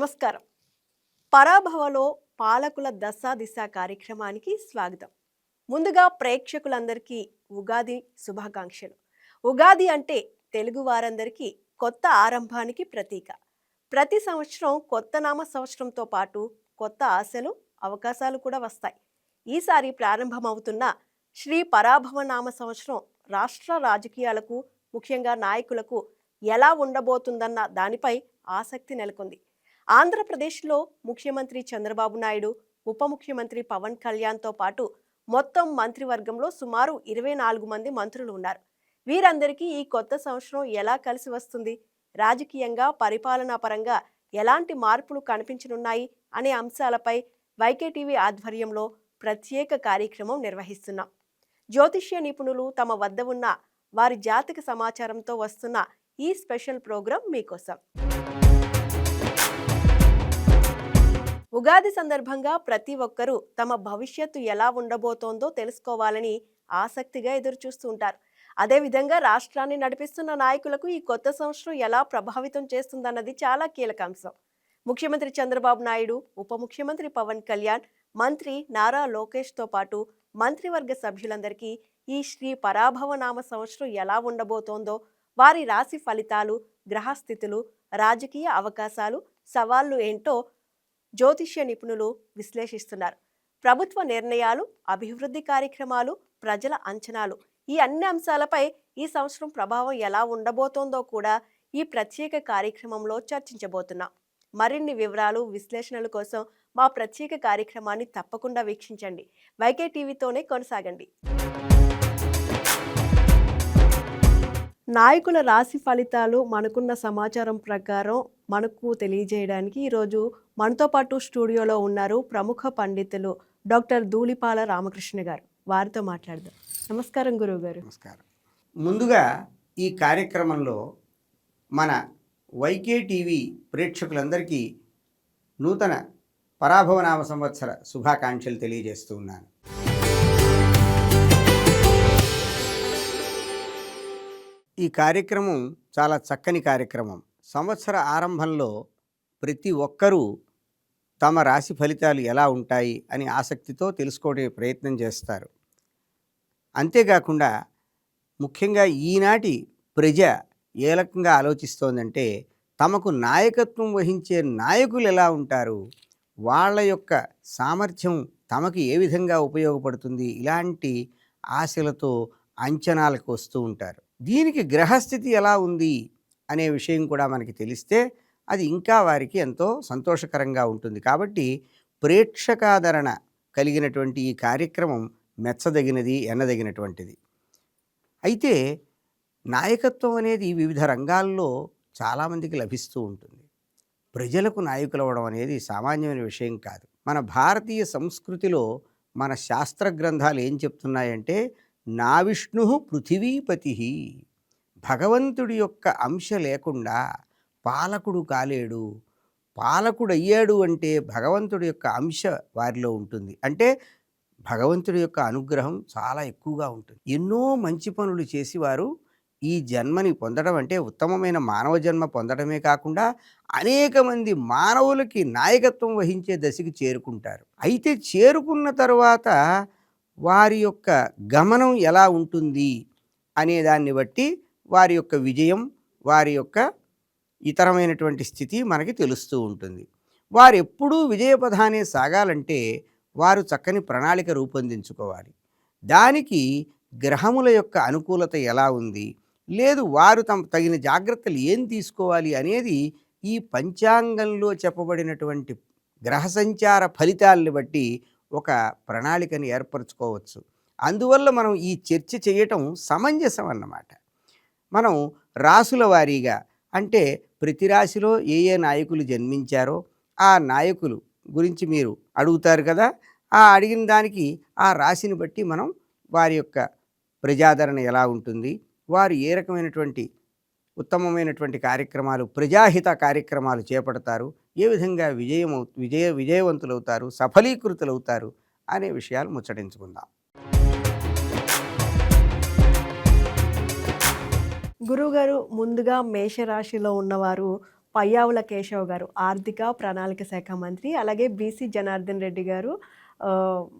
నమస్కారం. పరాభవలో పాలకుల దశ దిశ కార్యక్రమానికి స్వాగతం. ముందుగా ప్రేక్షకులందరికీ ఉగాది శుభాకాంక్షలు. ఉగాది అంటే తెలుగు వారందరికీ కొత్త ఆరంభానికి ప్రతీక. ప్రతి సంవత్సరం కొత్త నామ సంవత్సరంతో పాటు కొత్త ఆశలు, అవకాశాలు కూడా వస్తాయి. ఈసారి ప్రారంభమవుతున్న శ్రీ పరాభవ నామ సంవత్సరం రాష్ట్ర రాజకీయాలకు, ముఖ్యంగా నాయకులకు ఎలా ఉండబోతుందన్న దానిపై ఆసక్తి నెలకొంది. ఆంధ్రప్రదేశ్లో ముఖ్యమంత్రి చంద్రబాబు నాయుడు, ఉప ముఖ్యమంత్రి పవన్ కళ్యాణ్తో పాటు మొత్తం మంత్రివర్గంలో సుమారు 24 మంది మంత్రులు ఉన్నారు. వీరందరికీ ఈ కొత్త సంవత్సరం ఎలా కలిసి వస్తుంది, రాజకీయంగా, పరిపాలనా పరంగా ఎలాంటి మార్పులు కనిపించనున్నాయి అనే అంశాలపై వైకేటీవీ ఆధ్వర్యంలో ప్రత్యేక కార్యక్రమం నిర్వహిస్తున్నాం. జ్యోతిష్య నిపుణులు తమ వద్ద ఉన్న వారి జాతక సమాచారంతో వస్తున్న ఈ స్పెషల్ ప్రోగ్రాం మీకోసం. ఉగాది సందర్భంగా ప్రతి ఒక్కరూ తమ భవిష్యత్తు ఎలా ఉండబోతోందో తెలుసుకోవాలని ఆసక్తిగా ఎదురుచూస్తూ ఉంటారు. అదేవిధంగా రాష్ట్రాన్ని నడిపిస్తున్న నాయకులకు ఈ కొత్త సంవత్సరం ఎలా ప్రభావితం చేస్తుందన్నది చాలా కీలక అంశం. ముఖ్యమంత్రి చంద్రబాబు నాయుడు, ఉప ముఖ్యమంత్రి పవన్ కళ్యాణ్, మంత్రి నారా లోకేష్తో పాటు మంత్రివర్గ సభ్యులందరికీ ఈ శ్రీ పరాభవ నామ సంవత్సరం ఎలా ఉండబోతోందో, వారి రాశి ఫలితాలు, గ్రహస్థితులు, రాజకీయ అవకాశాలు, సవాళ్లు ఏంటో జ్యోతిష్య నిపుణులు విశ్లేషిస్తున్నారు. ప్రభుత్వ నిర్ణయాలు, అభివృద్ధి కార్యక్రమాలు, ప్రజల అంచనాలు, ఈ అన్ని అంశాలపై ఈ సంవత్సరం ప్రభావం ఎలా ఉండబోతోందో కూడా ఈ ప్రత్యేక కార్యక్రమంలో చర్చించబోతున్నాం. మరిన్ని వివరాలు, విశ్లేషణల కోసం మా ప్రత్యేక కార్యక్రమాన్ని తప్పకుండా వీక్షించండి. వైకే టీవీతోనే కొనసాగండి. నాయకుల రాశి ఫలితాలు మనకున్న సమాచారం ప్రకారం మనకు తెలియజేయడానికి ఈరోజు మనతో పాటు స్టూడియోలో ఉన్నారు ప్రముఖ పండితులు డాక్టర్ ధూళిపాల రామకృష్ణ గారు. వారితో మాట్లాడదాం. నమస్కారం గురువు గారు. నమస్కారం. ముందుగా ఈ కార్యక్రమంలో మన వైకే టీవీ ప్రేక్షకులందరికీ నూతన పరాభవనామ సంవత్సర శుభాకాంక్షలు తెలియజేస్తూ ఉన్నాను. ఈ కార్యక్రమం చాలా చక్కని కార్యక్రమం. సంవత్సర ఆరంభంలో ప్రతి ఒక్కరూ తమ రాశి ఫలితాలు ఎలా ఉంటాయి అని ఆసక్తితో తెలుసుకోవడానికి ప్రయత్నం చేస్తారు. అంతేకాకుండా ముఖ్యంగా ఈనాటి ప్రజ ఏ రకంగా ఆలోచిస్తోందంటే, తమకు నాయకత్వం వహించే నాయకులు ఎలా ఉంటారు, వాళ్ళ యొక్క సామర్థ్యం తమకు ఏ విధంగా ఉపయోగపడుతుంది, ఇలాంటి ఆశలతో అంచనాలకు వస్తూ ఉంటారు. దీనికి గ్రహస్థితి ఎలా ఉంది అనే విషయం కూడా మనకి తెలిస్తే అది ఇంకా వారికి ఎంతో సంతోషకరంగా ఉంటుంది. కాబట్టి ప్రేక్షకాదరణ కలిగినటువంటి ఈ కార్యక్రమం మెచ్చదగినది, ఎన్నదగినటువంటిది. అయితే నాయకత్వం అనేది వివిధ రంగాల్లో చాలామందికి లభిస్తూ ఉంటుంది. ప్రజలకు నాయకులు అవ్వడం అనేది సామాన్యమైన విషయం కాదు. మన భారతీయ సంస్కృతిలో మన శాస్త్ర గ్రంథాలు ఏం చెప్తున్నాయంటే, నా విష్ణు పృథివీపతి, భగవంతుడి యొక్క అంశ లేకుండా పాలకుడు కాలేడు. పాలకుడు అయ్యాడు అంటే భగవంతుడి యొక్క అంశ వారిలో ఉంటుంది. అంటే భగవంతుడి యొక్క అనుగ్రహం చాలా ఎక్కువగా ఉంటుంది. ఎన్నో మంచి పనులు చేసి వారు ఈ జన్మని పొందడం అంటే ఉత్తమమైన మానవ జన్మ పొందడమే కాకుండా అనేక మంది మానవులకి నాయకత్వం వహించే దశకి చేరుకుంటారు. అయితే చేరుకున్న తర్వాత వారి యొక్క గమనం ఎలా ఉంటుంది అనే దాన్ని బట్టి వారి యొక్క విజయం, వారి యొక్క ఇతరమైనటువంటి స్థితి మనకి తెలుస్తూ ఉంటుంది. వారు ఎప్పుడూ విజయపథానే సాగాలంటే వారు చక్కని ప్రణాళిక రూపొందించుకోవాలి. దానికి గ్రహముల యొక్క అనుకూలత ఎలా ఉంది, లేదు వారు తగిన జాగ్రత్తలు ఏం తీసుకోవాలి అనేది ఈ పంచాంగంలో చెప్పబడినటువంటి గ్రహ సంచార ఫలితాలను బట్టి ఒక ప్రణాళికని ఏర్పరచుకోవచ్చు. అందువల్ల మనం ఈ చర్చ చేయటం సమంజసం అన్నమాట. మనం రాసుల వారీగా, అంటే ప్రతి రాశిలో ఏ ఏ నాయకులు జన్మించారో ఆ నాయకులు గురించి మీరు అడుగుతారు కదా, ఆ అడిగిన దానికి ఆ రాశిని బట్టి మనం వారి యొక్క ప్రజాదరణ ఎలా ఉంటుంది, వారు ఏ రకమైనటువంటి ఉత్తమమైనటువంటి కార్యక్రమాలు, ప్రజాహిత కార్యక్రమాలు చేపడతారు, ఏ విధంగా విజయవంతులవుతారు, సఫలీకృతులవుతారు అనే విషయాలు ముచ్చటించుకుందాం. గురువుగారు, ముందుగా మేషరాశిలో ఉన్నవారు పయ్యావుల కేశవ్ గారు ఆర్థిక ప్రణాళిక శాఖ మంత్రి, అలాగే బీసీ జనార్దన్ రెడ్డి గారు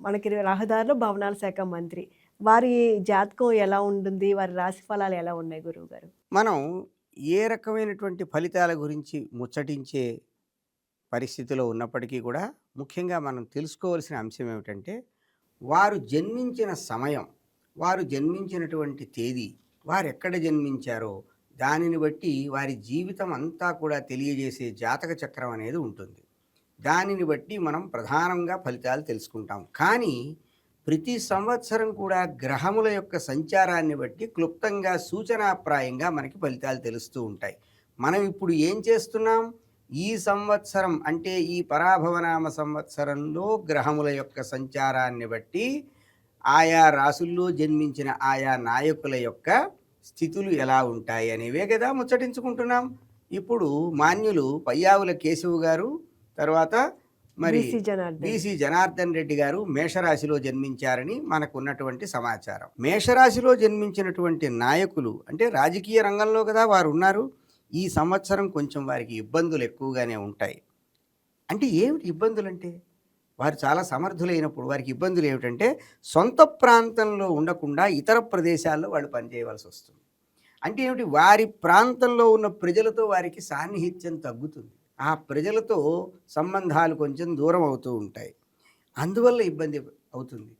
మనకి రహదారులు భవనాల శాఖ మంత్రి. వారి జాతకం ఎలా ఉంటుంది, వారి రాశి ఫలాలు ఎలా ఉన్నాయి గురువు గారు? మనం ఏ రకమైనటువంటి ఫలితాల గురించి ముచ్చటించే పరిస్థితిలో ఉన్నప్పటికీ కూడా ముఖ్యంగా మనం తెలుసుకోవాల్సిన అంశం ఏమిటంటే, వారు జన్మించిన సమయం, వారు జన్మించినటువంటి తేదీ, వారు ఎక్కడ జన్మించారో దానిని బట్టి వారి జీవితం అంతా కూడా తెలియజేసే జాతక చక్రం అనేది ఉంటుంది. దానిని బట్టి మనం ప్రధానంగా ఫలితాలు తెలుసుకుంటాం. కానీ ప్రతి సంవత్సరం కూడా గ్రహముల యొక్క సంచారాన్ని బట్టి క్లుప్తంగా సూచనాప్రాయంగా మనకి ఫలితాలు తెలుస్తూ ఉంటాయి. మనం ఇప్పుడు ఏం చేస్తున్నాం? ఈ సంవత్సరం అంటే ఈ పరాభవనామ సంవత్సరంలో గ్రహముల యొక్క సంచారాన్ని బట్టి ఆయా రాసుల్లో జన్మించిన ఆయా నాయకుల యొక్క స్థితులు ఎలా ఉంటాయి అనేవే కదా ముచ్చటించుకుంటున్నాం. ఇప్పుడు మాన్యులు పయ్యావుల కేశవ్ గారు, తర్వాత మరి బీసీ జనార్దన్ రెడ్డి గారు మేషరాశిలో జన్మించారని మనకు ఉన్నటువంటి సమాచారం. మేషరాశిలో జన్మించినటువంటి నాయకులు అంటే రాజకీయ రంగంలో కదా వారు ఉన్నారు. ఈ సంవత్సరం కొంచెం వారికి ఇబ్బందులు ఎక్కువగానే ఉంటాయి. అంటే ఏమిటి ఇబ్బందులు అంటే, వారు చాలా సమర్థులైనప్పుడు వారికి ఇబ్బందులు ఏమిటంటే, సొంత ప్రాంతంలో ఉండకుండా ఇతర ప్రదేశాల్లో వాళ్ళు పనిచేయవలసి వస్తుంది. అంటే ఏమిటి, వారి ప్రాంతంలో ఉన్న ప్రజలతో వారికి సాన్నిహిత్యం తగ్గుతుంది. ఆ ప్రజలతో సంబంధాలు కొంచెం దూరం అవుతూ ఉంటాయి. అందువల్ల ఇబ్బంది అవుతుంది.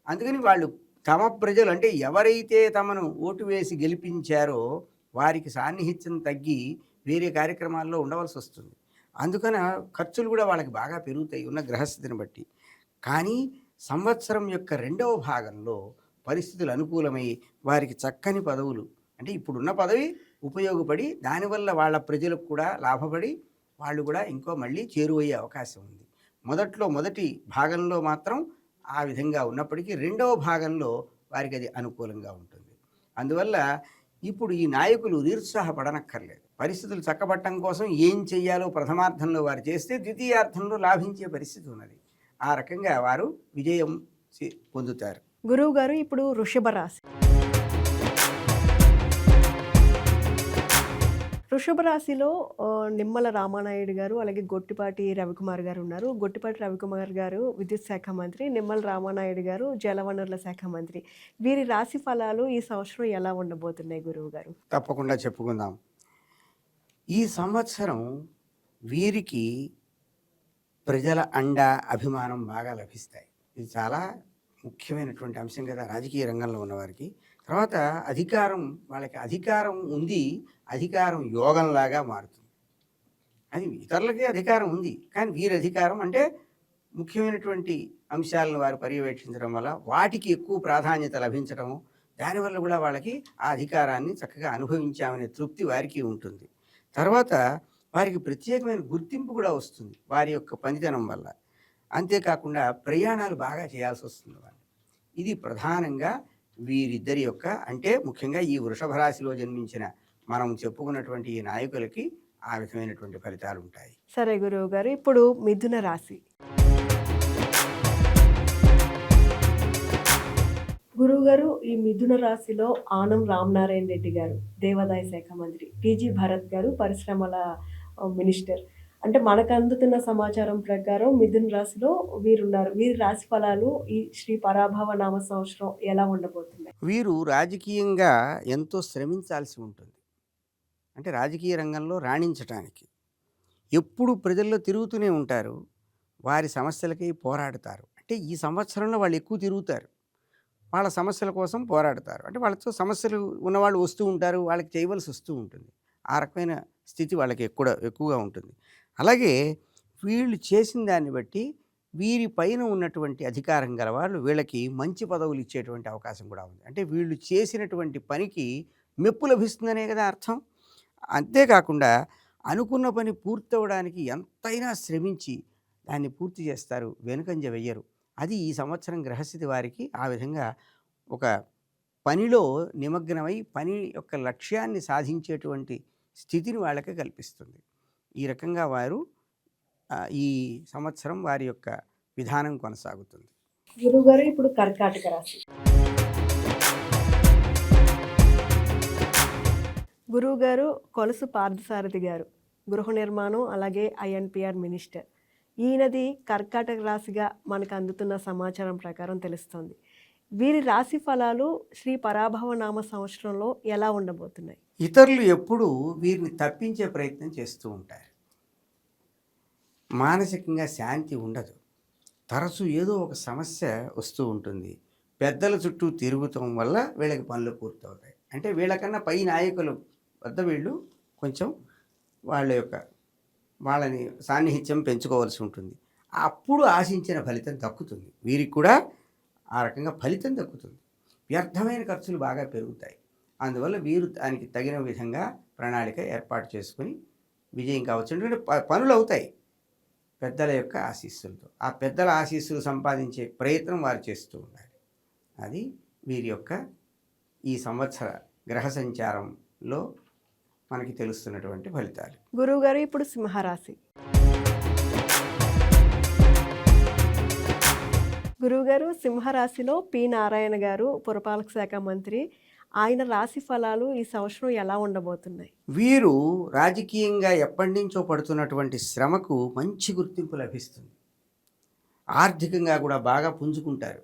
అందుకని వాళ్ళు తమ ప్రజలు అంటే ఎవరైతే తమను ఓటు వేసి గెలిపించారో వారికి సాన్నిహిత్యం తగ్గి వేరే కార్యక్రమాల్లో ఉండవలసి వస్తుంది. అందుకని ఖర్చులు కూడా వాళ్ళకి బాగా పెరుగుతాయి ఉన్న గ్రహస్థితిని బట్టి. కానీ సంవత్సరం యొక్క రెండవ భాగంలో పరిస్థితులు అనుకూలమై వారికి చక్కని పదవులు అంటే ఇప్పుడున్న పదవి ఉపయోగపడి దానివల్ల వాళ్ళ ప్రజలకు కూడా లాభపడి వాళ్ళు కూడా ఇంకో మళ్ళీ చేరువయ్యే అవకాశం ఉంది. మొదటి భాగంలో మాత్రం ఆ విధంగా ఉన్నప్పటికీ రెండవ భాగంలో వారికి అది అనుకూలంగా ఉంటుంది. అందువల్ల ఇప్పుడు ఈ నాయకులు నిరుత్సాహపడనక్కర్లేదు. పరిస్థితులు చక్కబట్టడం కోసం ఏం చెయ్యాలో ప్రథమార్థంలో వారు చేస్తే ద్వితీయార్థంలో లాభించే పరిస్థితి ఉన్నది. ఆ రకంగా వారు విజయం పొందుతారు. గురువు గారు, ఇప్పుడు వృషభ రాశి. వృషభ రాశిలో నిమ్మల రామానాయుడు గారు, అలాగే గొట్టిపాటి రవికుమార్ గారు ఉన్నారు. గొట్టిపాటి రవికుమార్ గారు విద్యుత్ శాఖ మంత్రి, నిమ్మల రామానాయుడు గారు జలవనరుల శాఖ మంత్రి. వీరి రాశి ఫలాలు ఈ సంవత్సరం ఎలా ఉండబోతున్నాయి గురువు గారు? తప్పకుండా చెప్పుకుందాం. ఈ సంవత్సరం వీరికి ప్రజల అండ, అభిమానం బాగా లభిస్తాయి. ఇది చాలా ముఖ్యమైనటువంటి అంశం కదా రాజకీయ రంగంలో ఉన్నవారికి. తర్వాత అధికారం, వాళ్ళకి అధికారం ఉంది, అధికారం యోగంలాగా మారుతుంది. అది ఇతరులకి అధికారం ఉంది, కానీ వీరి అధికారం అంటే ముఖ్యమైనటువంటి అంశాలను వారు పర్యవేక్షించడం వల్ల వాటికి ఎక్కువ ప్రాధాన్యత లభించడము, దానివల్ల కూడా వాళ్ళకి ఆ అధికారాన్ని చక్కగా అనుభవించామనే తృప్తి వారికి ఉంటుంది. తర్వాత వారికి ప్రత్యేకమైన గుర్తింపు కూడా వస్తుంది వారి యొక్క పనితనం వల్ల. అంతేకాకుండా ప్రయాణాలు బాగా చేయాల్సి వస్తుంది వాళ్ళు. ఇది ప్రధానంగా వీరిద్దరి యొక్క అంటే ముఖ్యంగా ఈ వృషభ రాశిలో జన్మించిన మనం చెప్పుకున్నటువంటి ఈ నాయకులకి ఆ విధమైనటువంటి ఫలితాలు ఉంటాయి. సరే గురువు గారు, ఇప్పుడు మిథున రాశి. గురువు గారు, ఈ మిథున రాశిలో ఆనం రామనారాయణ రెడ్డి గారు దేవాదాయ శాఖ మంత్రి, టీజీ భరత్ గారు పరిశ్రమల మినిస్టర్. అంటే మనకు అందుతున్న సమాచారం ప్రకారం మిథున రాశిలో వీరున్నారు. వీరి రాశి ఫలాలు ఈ శ్రీ పరాభవ నామ సంవత్సరం ఎలా ఉండబోతున్నాయి? వీరు రాజకీయంగా ఎంతో శ్రమించాల్సి ఉంటుంది. అంటే రాజకీయ రంగంలో రాణించటానికి ఎప్పుడు ప్రజల్లో తిరుగుతూనే ఉంటారు. వారి సమస్యలకి పోరాడతారు. అంటే ఈ సంవత్సరంలో వాళ్ళు ఎక్కువ తిరుగుతారు, వాళ్ళ సమస్యల కోసం పోరాడతారు. అంటే వాళ్ళతో సమస్యలు ఉన్నవాళ్ళు వస్తూ ఉంటారు, వాళ్ళకి చేయవలసి వస్తూ ఉంటుంది. ఆ రకమైన స్థితి వాళ్ళకి ఎక్కువగా ఉంటుంది. అలాగే వీళ్ళు చేసిన దాన్ని బట్టి వీరి పైన ఉన్నటువంటి అధికారం గల వాళ్ళు వీళ్ళకి మంచి పదవులు ఇచ్చేటువంటి అవకాశం కూడా ఉంది. అంటే వీళ్ళు చేసినటువంటి పనికి మెప్పు లభిస్తుందనే కదా అర్థం. అంతేకాకుండా అనుకున్న పని పూర్తవడానికి ఎంతైనా శ్రమించి దాన్ని పూర్తి చేస్తారు, వెనుకంజ వెయ్యరు. అది ఈ సంవత్సరం గ్రహస్థితి వారికి ఆ విధంగా ఒక పనిలో నిమగ్నమై పని యొక్క లక్ష్యాన్ని సాధించేటువంటి స్థితిని వాళ్ళకి కల్పిస్తుంది. ఈ రకంగా వారు ఈ సంవత్సరం వారి యొక్క విధానం కొనసాగుతుంది. గురువుగారు, ఇప్పుడు కర్కాటక రాశి. గురువుగారు, కొలుసు పార్థసారథి గారు గృహ నిర్మాణం అలాగే ఐఎన్పిఆర్ మినిస్టర్. ఈయనది కర్కాటక రాశిగా మనకు అందుతున్న సమాచారం ప్రకారం తెలుస్తోంది. వీరి రాశి ఫలాలు శ్రీ పరాభవ నామ సంవత్సరంలో ఎలా ఉండబోతున్నాయి? ఇతరులు ఎప్పుడూ వీరిని తప్పించే ప్రయత్నం చేస్తూ ఉంటారు. మానసికంగా శాంతి ఉండదు. తరచూ ఏదో ఒక సమస్య వస్తూ ఉంటుంది. పెద్దల చుట్టూ తిరుగుతాం వల్ల వీళ్ళకి పనులు పూర్తవుతాయి. అంటే వీళ్ళకన్నా పై నాయకులు వద్ద వీళ్ళు కొంచెం వాళ్ళని సాన్నిహిత్యం పెంచుకోవాల్సి ఉంటుంది. అప్పుడు ఆశించిన ఫలితం దక్కుతుంది. వీరికి కూడా ఆ రకంగా ఫలితం దక్కుతుంది. వ్యర్థమైన ఖర్చులు బాగా పెరుగుతాయి. అందువల్ల వీరు దానికి తగిన విధంగా ప్రణాళిక ఏర్పాటు చేసుకుని విజయం కావచ్చు. ఎందుకంటే పనులు అవుతాయి పెద్దల యొక్క ఆశీస్సులతో. ఆ పెద్దల ఆశీస్సులు సంపాదించే ప్రయత్నం వారు చేస్తూ ఉండాలి. అది వీరి యొక్క ఈ సంవత్సర గ్రహ సంచారంలో మనకి తెలుస్తున్నటువంటి ఫలితాలు. గురువుగారు ఇప్పుడు సింహరాశి. గురువుగారు సింహరాశిలో పి నారాయణ గారు పురపాలక శాఖ మంత్రి. ఆయన రాశి ఫలాలు ఈ సంవత్సరం ఎలా ఉండబోతున్నాయి? వీరు రాజకీయంగా ఎప్పటి నుంచో పడుతున్నటువంటి శ్రమకు మంచి గుర్తింపు లభిస్తుంది. ఆర్థికంగా కూడా బాగా పుంజుకుంటారు.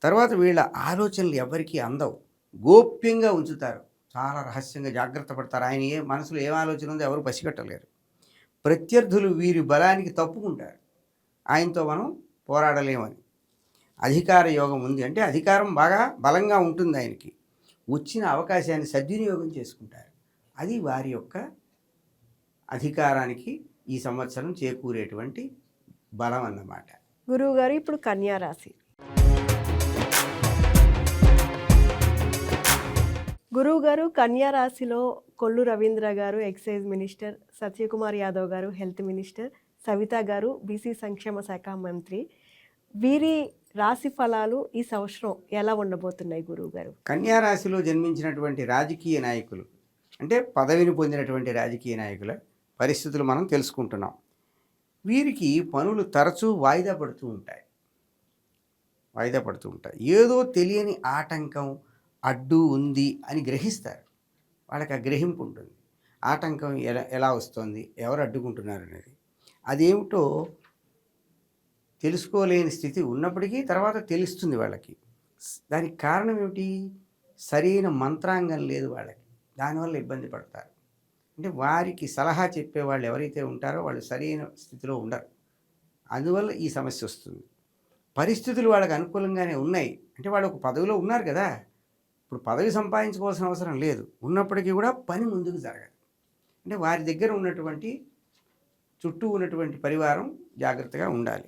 తర్వాత వీళ్ళ ఆలోచనలు ఎవరికీ అందవు. గోప్యంగా ఉంచుతారు. చాలా రహస్యంగా జాగ్రత్త పడతారు. ఆయన మనసులో ఏం ఆలోచన ఉందో ఎవరు పసిగట్టలేరు. ప్రత్యర్థులు వీరి బలానికి తప్పుకుంటారు. ఆయనతో మనం పోరాడలేమని. అధికార యోగం ఉంది అంటే అధికారం బాగా బలంగా ఉంటుంది ఆయనకి. వచ్చిన అవకాశాన్ని సద్వినియోగం చేసుకుంటారు. అది వారి యొక్క అధికారానికి ఈ సంవత్సరం చేకూరేటువంటి బలం అన్నమాట. గురువుగారు ఇప్పుడు కన్యా రాశి. గురువుగారు కన్యా రాశిలో కొల్లు రవీంద్ర గారు ఎక్సైజ్ మినిస్టర్, సత్యకుమార్ యాదవ్ గారు హెల్త్ మినిస్టర్, సవిత గారు బీసీ సంక్షేమ శాఖ మంత్రి. వీరి రాశి ఫలాలు ఈ సంవత్సరం ఎలా ఉండబోతున్నాయి గురువుగారు? కన్యా రాశిలో జన్మించినటువంటి రాజకీయ నాయకులు అంటే పదవిని పొందినటువంటి రాజకీయ నాయకుల పరిస్థితులు మనం తెలుసుకుంటున్నాం. వీరికి పనులు తరచూ వాయిదా పడుతూ ఉంటాయి. ఏదో తెలియని ఆటంకం అడ్డు ఉంది అని గ్రహిస్తారు. వాళ్ళకి ఆ గ్రహింపు ఉంటుంది. ఆటంకం ఎలా వస్తుంది, ఎవరు అడ్డుకుంటున్నారు అనేది అదేమిటో తెలుసుకోలేని స్థితి ఉన్నప్పటికీ తర్వాత తెలుస్తుంది వాళ్ళకి. దానికి కారణం ఏమిటి? సరైన మంత్రాంగం లేదు వాళ్ళకి. దానివల్ల ఇబ్బంది పడతారు. అంటే వారికి సలహా చెప్పేవాళ్ళు ఎవరైతే ఉంటారో వాళ్ళు సరైన స్థితిలో ఉండరు. అందువల్ల ఈ సమస్య వస్తుంది. పరిస్థితులు వాళ్ళకి అనుకూలంగానే ఉన్నాయి. అంటే వాళ్ళు ఒక పదవిలో ఉన్నారు కదా, ఇప్పుడు పదవి సంపాదించుకోవాల్సిన అవసరం లేదు. ఉన్నప్పటికీ కూడా పని ముందుకు జరగదు. అంటే వారి దగ్గర ఉన్నటువంటి చుట్టూ ఉన్నటువంటి పరివారం జాగ్రత్తగా ఉండాలి.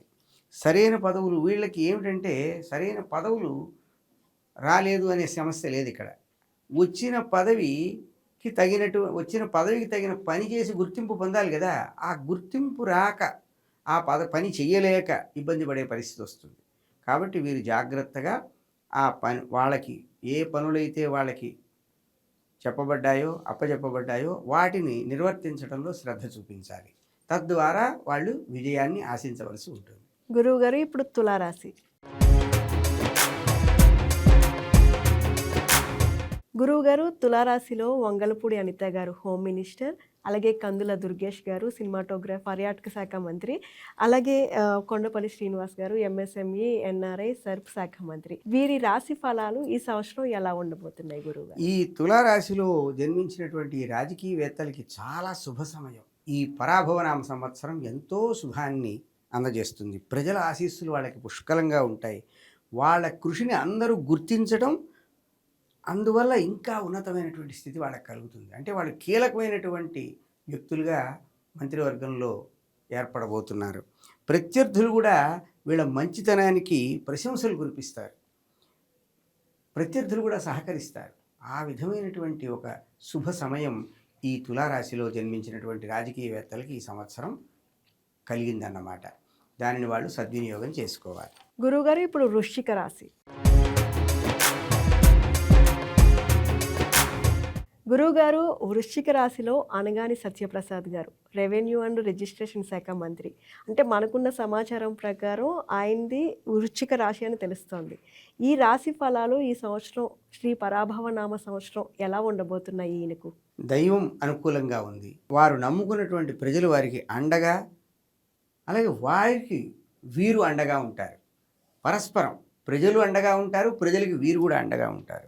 సరైన పదవులు వీళ్ళకి ఏమిటంటే సరైన పదవులు రాలేదు అనే సమస్య లేదు ఇక్కడ. వచ్చిన పదవికి తగిన పని చేసి గుర్తింపు పొందాలి కదా. ఆ గుర్తింపు రాక ఆ పని చెయ్యలేక ఇబ్బంది పడే పరిస్థితి వస్తుంది. కాబట్టి వీరు జాగ్రత్తగా ఆ పని వాళ్ళకి ఏ పనులైతే వాళ్ళకి అప్పచెప్పబడ్డాయో వాటిని నిర్వర్తించడంలో శ్రద్ధ చూపించాలి. తద్వారా వాళ్ళు విజయాన్ని ఆశించవలసి ఉంటుంది. గురువుగారు ఇప్పుడు తులారాశి. గురువుగారు తులారాశిలో వంగలపూడి అనిత గారు హోమ్ మినిస్టర్, అలాగే కందుల దుర్గేష్ గారు సినిమాటోగ్రాఫ్ పర్యాటక శాఖ మంత్రి, అలాగే కొండపల్లి శ్రీనివాస్ గారు ఎంఎస్ఎంఈ ఎన్ఆర్ఐ సర్ప్ శాఖ మంత్రి. వీరి రాశి ఫలాలు ఈ సంవత్సరం ఎలా ఉండబోతున్నాయి గురువుగారు? ఈ తులారాశిలో జన్మించినటువంటి రాజకీయవేత్తలకి చాలా శుభ సమయం. ఈ పరాభవనామ సంవత్సరం ఎంతో శుభాన్ని అందజేస్తుంది. ప్రజల ఆశీస్సులు వాళ్ళకి పుష్కలంగా ఉంటాయి. వాళ్ళ కృషిని అందరూ గుర్తించడం, అందువల్ల ఇంకా ఉన్నతమైనటువంటి స్థితి వాళ్ళకి కలుగుతుంది. అంటే వాళ్ళు కీలకమైనటువంటి వ్యక్తులుగా మంత్రివర్గంలో ఏర్పడబోతున్నారు. ప్రత్యర్థులు కూడా వీళ్ళ మంచితనానికి ప్రశంసలు కురిపిస్తారు. ప్రత్యర్థులు కూడా సహకరిస్తారు. ఆ విధమైనటువంటి ఒక శుభ సమయం ఈ తులారాశిలో జన్మించినటువంటి రాజకీయవేత్తలకి ఈ సంవత్సరం కలిగిందన్నమాట. దానిని వాళ్ళు సద్వినియోగం చేసుకోవాలి. గురువుగారు ఇప్పుడు వృశ్చిక రాశి. గురువుగారు వృశ్చిక రాశిలో అనగాని సత్యప్రసాద్ గారు రెవెన్యూ అండ్ రిజిస్ట్రేషన్ శాఖ మంత్రి. అంటే మనకున్న సమాచారం ప్రకారం ఆయనది వృశ్చిక రాశి అని తెలుస్తోంది. ఈ రాశి ఫలాలు ఈ సంవత్సరం శ్రీ పరాభవ నామ సంవత్సరం ఎలా ఉండబోతున్నాయి ఈయనకు? దైవం అనుకూలంగా ఉంది. వారు నమ్ముకున్నటువంటి ప్రజలు వారికి అండగా, అలాగే వారికి వీరు అండగా ఉంటారు. పరస్పరం ప్రజలు అండగా ఉంటారు, ప్రజలకి వీరు కూడా అండగా ఉంటారు.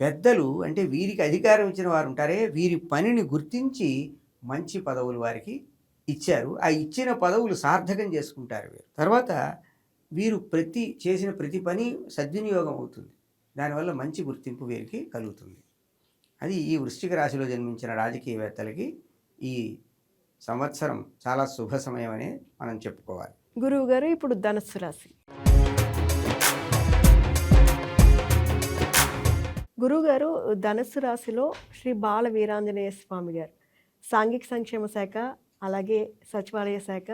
పెద్దలు అంటే వీరికి అధికారం ఇచ్చిన వారు ఉంటారే, వీరి పనిని గుర్తించి మంచి పదవులు వారికి ఇచ్చారు. ఆ ఇచ్చిన పదవులు సార్థకం చేసుకుంటారు వీరు. తర్వాత వీరు చేసిన ప్రతి పని సద్వినియోగం అవుతుంది. దానివల్ల మంచి గుర్తింపు వీరికి కలుగుతుంది. అది ఈ వృశ్చిక రాశిలో జన్మించిన రాజకీయవేత్తలకి ఈ సంవత్సరం చాలా శుభ సమయం అనే మనం చెప్పుకోవాలి. గురువు గారు ఇప్పుడు ధనుస్సు రాశి. గురువుగారు ధనుస్సు రాశిలో శ్రీ బాల వీరాంజనేయ స్వామి గారు సాంఘిక సంక్షేమ శాఖ, అలాగే సచివాలయ శాఖ,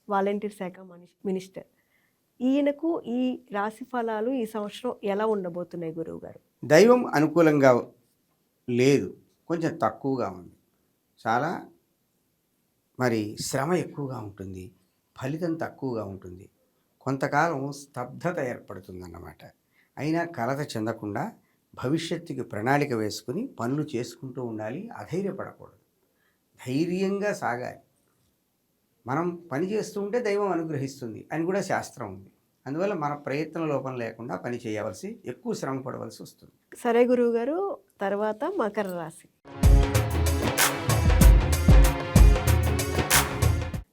వాలంటీర్ శాఖ మినిస్టర్. ఈయనకు ఈ రాశి ఫలాలు ఈ సంవత్సరం ఎలా ఉండబోతున్నాయి గురువు గారు? దైవం అనుకూలంగా లేదు, కొంచెం తక్కువగా ఉంది. చాలా శ్రమ ఎక్కువగా ఉంటుంది, ఫలితం తక్కువగా ఉంటుంది. కొంతకాలం స్తబ్దత ఏర్పడుతుందన్నమాట. అయినా కలత చెందకుండా భవిష్యత్తుకి ప్రణాళిక వేసుకుని పనులు చేసుకుంటూ ఉండాలి. అధైర్యపడకూడదు, ధైర్యంగా సాగాలి. మనం పని చేస్తూ ఉంటే దైవం అనుగ్రహిస్తుంది అని కూడా శాస్త్రం ఉంది. అందువల్ల మన ప్రయత్న లోపం లేకుండా పని చేయవలసి, ఎక్కువ శ్రమ పడవలసి వస్తుంది. సరే గురువు గారు, తర్వాత మకర రాశి.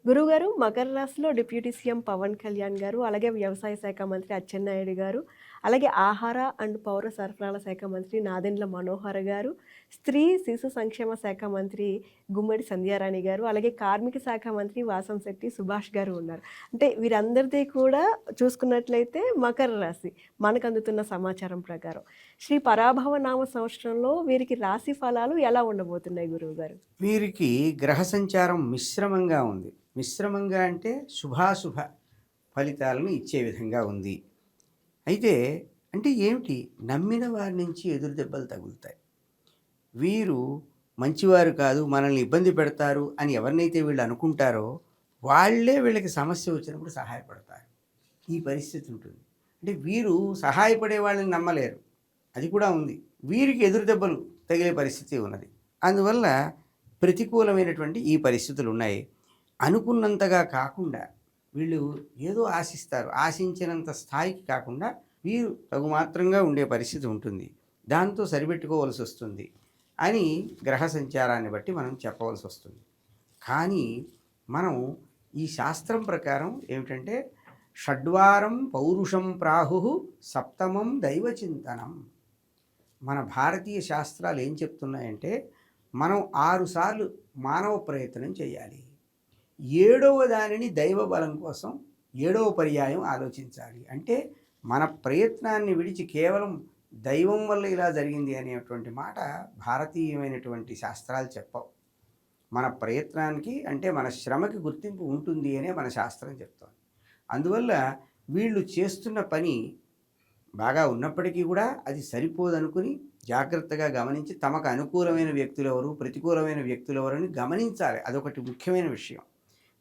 గురువుగారు మకర రాశిలో డిప్యూటీ సీఎం పవన్ కళ్యాణ్ గారు, అలాగే వ్యవసాయ శాఖ మంత్రి అచ్చెన్నాయుడు గారు, అలాగే ఆహార అండ్ పౌర సరఫరాల శాఖ మంత్రి నాదెండ్ల మనోహర్ గారు, స్త్రీ శిశు సంక్షేమ శాఖ మంత్రి గుమ్మడి సంధ్యారాణి గారు, అలాగే కార్మిక శాఖ మంత్రి వాసంశెట్టి సుభాష్ గారు ఉన్నారు. అంటే వీరందరిది కూడా చూసుకున్నట్లయితే మకర రాశి. మనకు అందుతున్న సమాచారం ప్రకారం శ్రీ పరాభవ నామ సంవత్సరంలో వీరికి రాశి ఫలాలు ఎలా ఉండబోతున్నాయి గురువు గారు? వీరికి గ్రహ సంచారం మిశ్రమంగా ఉంది. మిశ్రమంగా అంటే శుభాశుభ ఫలితాలను ఇచ్చే విధంగా ఉంది. అయితే అంటే ఏమిటి, నమ్మిన వారి నుంచి ఎదురు దెబ్బలు తగులుతాయి. వీరు మంచివారు కాదు, మనల్ని ఇబ్బంది పెడతారు అని ఎవరినైతే వీళ్ళు అనుకుంటారో వాళ్ళే వీళ్ళకి సమస్య వచ్చినప్పుడు సహాయపడతారు. ఈ పరిస్థితి ఉంటుంది. అంటే వీరు సహాయపడే వాళ్ళని నమ్మలేరు, అది కూడా ఉంది. వీరికి ఎదురు దెబ్బలు తగిలే పరిస్థితి ఉన్నది. అందువల్ల ప్రతికూలమైనటువంటి ఈ పరిస్థితులు ఉన్నాయి. అనుకున్నంతగా కాకుండా వీళ్ళు ఏదో ఆశిస్తారు, ఆశించినంత స్థాయికి కాకుండా వీరు తగుమాత్రంగా ఉండే పరిస్థితి ఉంటుంది. దాంతో సరిపెట్టుకోవలసి వస్తుంది అని గ్రహ సంచారాన్ని బట్టి మనం చెప్పవలసి వస్తుంది. కానీ మనం ఈ శాస్త్రం ప్రకారం ఏమిటంటే షడ్వారం పౌరుషం ప్రాహు సప్తమం దైవచింతనం. మన భారతీయ శాస్త్రాలు ఏం చెప్తున్నాయంటే మనం 6 సార్లు మానవ ప్రయత్నం చేయాలి, 7వ దానిని దైవ బలం కోసం 7వ పర్యాయం ఆలోచించాలి. అంటే మన ప్రయత్నాన్ని విడిచి కేవలం దైవం వల్ల ఇలా జరిగింది అనేటువంటి మాట భారతీయమైనటువంటి శాస్త్రాలు చెప్పవు. మన ప్రయత్నానికి అంటే మన శ్రమకి గుర్తింపు ఉంటుంది అనే మన శాస్త్రం చెప్తోంది. అందువల్ల వీళ్ళు చేస్తున్న పని బాగా ఉన్నప్పటికీ కూడా అది సరిపోదనుకుని జాగ్రత్తగా గమనించి తమకు అనుకూలమైన వ్యక్తులు ఎవరు, ప్రతికూలమైన వ్యక్తులు ఎవరు అని గమనించాలి. అదొకటి ముఖ్యమైన విషయం.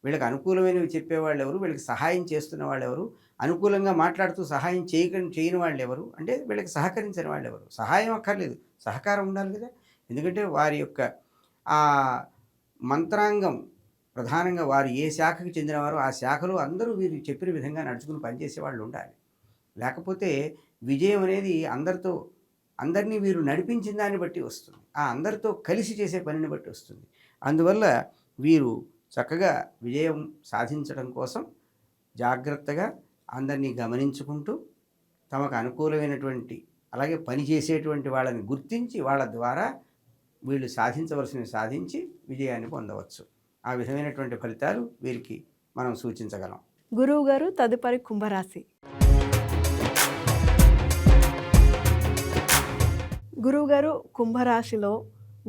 వీళ్ళకి అనుకూలమైనవి చెప్పేవాళ్ళు ఎవరు, వీళ్ళకి సహాయం చేస్తున్న వాళ్ళు ఎవరు, అనుకూలంగా మాట్లాడుతూ సహాయం చేయని వాళ్ళు ఎవరు, అంటే వీళ్ళకి సహకరించని వాళ్ళు ఎవరు. సహాయం అక్కర్లేదు, సహకారం ఉండాలి కదా. ఎందుకంటే వారి యొక్క ఆ మంత్రాంగం ప్రధానంగా వారు ఏ శాఖకి చెందినవారో ఆ శాఖలో అందరూ వీరు చెప్పిన విధంగా నడుచుకుని పనిచేసే వాళ్ళు ఉండాలి. లేకపోతే విజయం అనేది అందరినీ వీరు నడిపించిన దాన్ని బట్టి వస్తుంది, ఆ అందరితో కలిసి చేసే పనిని బట్టి వస్తుంది. అందువల్ల వీరు చక్కగా విజయం సాధించడం కోసం జాగ్రత్తగా అందరినీ గమనించుకుంటూ తమకు అనుకూలమైనటువంటి అలాగే పనిచేసేటువంటి వాళ్ళని గుర్తించి వాళ్ళ ద్వారా వీళ్ళు సాధించవలసినవి సాధించి విజయాన్ని పొందవచ్చు. ఆ విధమైనటువంటి ఫలితాలు వీరికి మనం సూచించగలం. గురువు గారు తదుపరి కుంభరాశి. గురువు గారు కుంభరాశిలో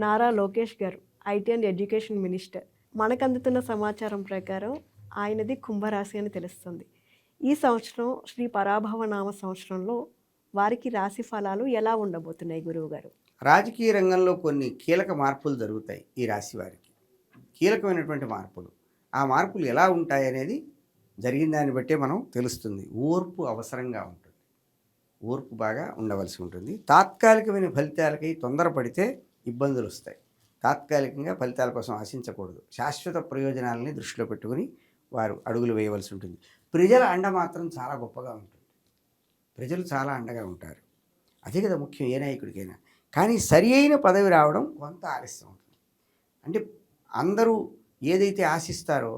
నారా లోకేష్ గారు ఐటీ అండ్ ఎడ్యుకేషన్ మినిస్టర్. మనకు అందుతున్న సమాచారం ప్రకారం ఆయనది కుంభరాశి అని తెలుస్తుంది. ఈ సంవత్సరం శ్రీ పరాభవ నామ సంవత్సరంలో వారికి రాశి ఫలాలు ఎలా ఉండబోతున్నాయి గురువుగారు? రాజకీయ రంగంలో కొన్ని కీలక మార్పులు జరుగుతాయి ఈ రాశి వారికి. కీలకమైనటువంటి మార్పులు. ఆ మార్పులు ఎలా ఉంటాయనేది జరిగిన దాన్ని బట్టే మనం తెలుస్తుంది. ఓర్పు అవసరంగా ఉంటుంది. ఓర్పు బాగా ఉండవలసి ఉంటుంది. తాత్కాలికమైన ఫలితాలకై తొందరపడితే ఇబ్బందులు వస్తాయి. తాత్కాలికంగా ఫలితాల కోసం ఆశించకూడదు. శాశ్వత ప్రయోజనాలని దృష్టిలో పెట్టుకుని వారు అడుగులు వేయవలసి ఉంటుంది. ప్రజల అండ మాత్రం చాలా గొప్పగా ఉంటుంది. ప్రజలు చాలా అండగా ఉంటారు. అదే కదా ముఖ్యం ఏ నాయకుడికైనా. కానీ సరి అయిన పదవి రావడం కొంత ఆలస్యం అవుతుంది. అంటే అందరూ ఏదైతే ఆశిస్తారో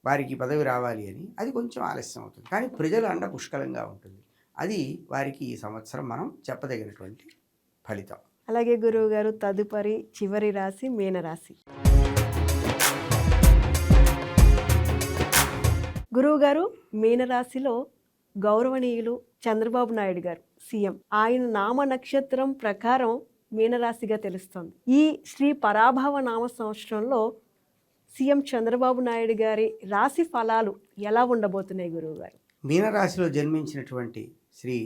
వారికి పదవి రావాలి అని, అది కొంచెం ఆలస్యం అవుతుంది. కానీ ప్రజల అండ పుష్కలంగా ఉంటుంది. అది వారికి ఈ సంవత్సరం మనం చెప్పదగినటువంటి ఫలితం. అలాగే గురువుగారు, తదుపరి చివరి రాశి మీనరాశి. గురువుగారు, మీనరాశిలో గౌరవనీయులు చంద్రబాబు నాయుడు గారు సీఎం. ఆయన నామ నక్షత్రం ప్రకారం మీనరాశిగా తెలుస్తుంది. ఈ శ్రీ పరాభవ నామ సంవత్సరంలో సీఎం చంద్రబాబు నాయుడు గారి రాశి ఫలాలు ఎలా ఉండబోతున్నాయి గురువుగారు? మీనరాశిలో జన్మించినటువంటి శ్రీ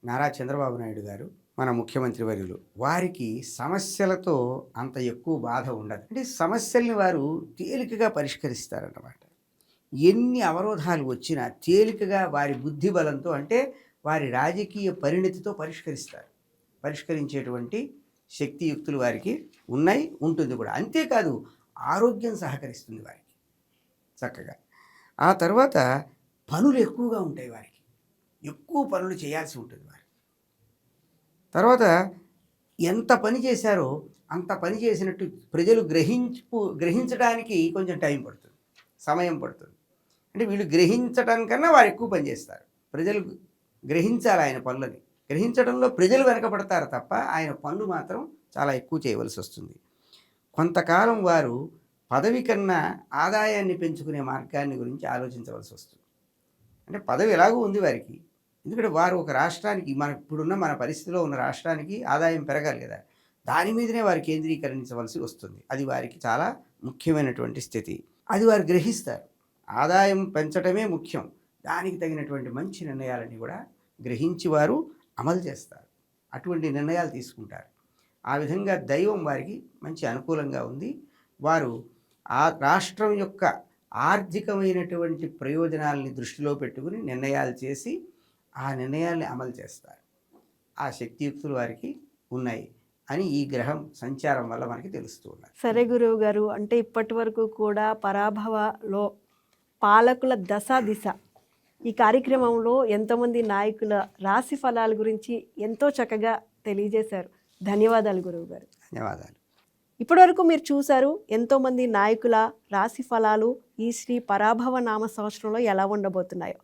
నారా చంద్రబాబు నాయుడు గారు మన ముఖ్యమంత్రి వర్యులు. వారికి సమస్యలతో అంత ఎక్కువ బాధ ఉండదు. అంటే సమస్యల్ని వారు తేలికగా పరిష్కరిస్తారన్నమాట. ఎన్ని అవరోధాలు వచ్చినా తేలికగా వారి బుద్ధి బలంతో, అంటే వారి రాజకీయ పరిణతితో పరిష్కరించేటువంటి శక్తియుక్తులు వారికి ఉన్నాయి, ఉంటుంది కూడా. అంతేకాదు ఆరోగ్యం సహకరిస్తుంది వారికి చక్కగా. ఆ తర్వాత పనులు ఎక్కువగా ఉంటాయి వారికి. ఎక్కువ పనులు చేయాల్సి ఉంటుంది వారికి. తర్వాత ఎంత పని చేశారో అంత పని చేసినట్టు ప్రజలు గ్రహించడానికి కొంచెం టైం పడుతుంది, సమయం పడుతుంది. అంటే వీళ్ళు గ్రహించడం కన్నా వారు ఎక్కువ పని చేస్తారు. ప్రజలు గ్రహించాలి ఆయన పనులని. గ్రహించడంలో ప్రజలు వెనకబడతారు తప్ప ఆయన పనులు మాత్రం చాలా ఎక్కువ చేయవలసి వస్తుంది. కొంతకాలం వారు పదవి కన్నా ఆదాయాన్ని పెంచుకునే మార్గాన్ని గురించి ఆలోచించవలసి వస్తుంది. అంటే పదవి ఎలాగూ ఉంది వారికి. ఎందుకంటే వారు ఒక రాష్ట్రానికి, ఇప్పుడున్న మన పరిస్థితిలో ఉన్న రాష్ట్రానికి ఆదాయం పెరగాలి కదా, దాని మీదనే వారు కేంద్రీకరించవలసి వస్తుంది. అది వారికి చాలా ముఖ్యమైనటువంటి స్థితి. అది వారు గ్రహిస్తారు. ఆదాయం పెంచడమే ముఖ్యం. దానికి తగినటువంటి మంచి నిర్ణయాలని కూడా గ్రహించి వారు అమలు చేస్తారు. అటువంటి నిర్ణయాలు తీసుకుంటారు. ఆ విధంగా దైవం వారికి మంచి అనుకూలంగా ఉంది. వారు ఆ రాష్ట్రం యొక్క ఆర్థికమైనటువంటి ప్రయోజనాలని దృష్టిలో పెట్టుకుని నిర్ణయాలు చేసి ఆ నిర్ణయాల్ని అమలు చేస్తారు. ఆ శక్తియుక్తులు వారికి ఉన్నాయి అని ఈ గ్రహం సంచారం వల్ల మనకి తెలుస్తూ ఉన్నది. సరే గురువు గారు, అంటే ఇప్పటి వరకు కూడా పరాభవలో పాలకుల దశ దిశ ఈ కార్యక్రమంలో ఎంతోమంది నాయకుల రాశి ఫలాల గురించి ఎంతో చక్కగా తెలియజేశారు. ధన్యవాదాలు గురువు గారు. ధన్యవాదాలు. ఇప్పటివరకు మీరు చూశారు ఎంతోమంది నాయకుల రాశి ఫలాలు ఈ శ్రీ పరాభవ నామ సంవత్సరంలో ఎలా ఉండబోతున్నాయో.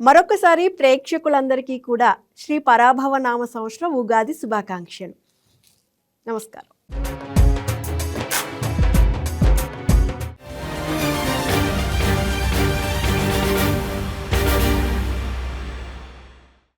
మరొకసారి ప్రేక్షకులందరికీ కూడా శ్రీ పరాభవ నామ సంవత్సరం ఉగాది శుభాకాంక్షలు. నమస్కారం.